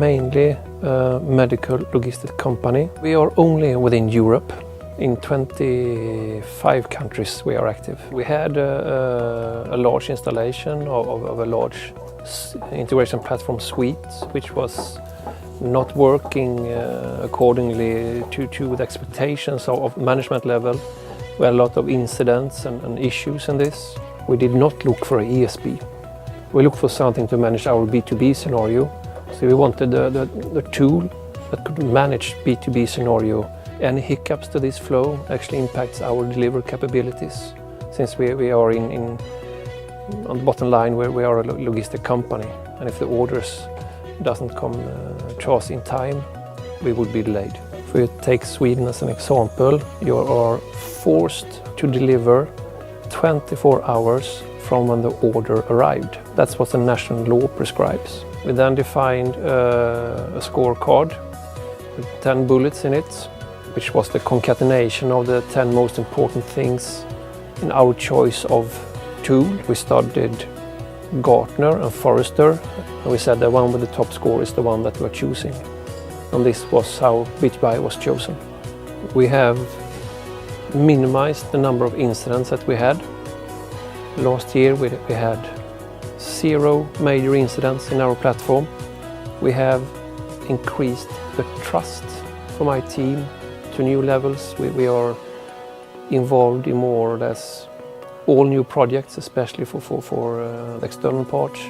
mainly a medical logistics company. We are only within Europe. In 25 countries we are active. We had a large installation of a large integration platform suite, which was not working accordingly to the expectations of management level. We had a lot of incidents and issues in this. We did not look for an ESB. We looked for something to manage our B2B scenario. So we wanted the tool that could manage B2B scenario. Any hiccups to this flow actually impacts our delivery capabilities, since we are on the bottom line where we are a logistic company, and if the orders doesn't come to us in time, we would be delayed. If we take Sweden as an example, you are forced to deliver 24 hours from when the order arrived. That's what the national law prescribes. We then defined a scorecard with 10 bullets in it, which was the concatenation of the 10 most important things in our choice of tool. We studied Gartner and Forrester, and we said the one with the top score is the one that we're choosing. And this was how BTBi was chosen. We have minimized the number of incidents that we had. Last year we had 0 major incidents in our platform. We have increased the trust for my team to new levels. We are involved in more or less all new projects, especially for the external parts.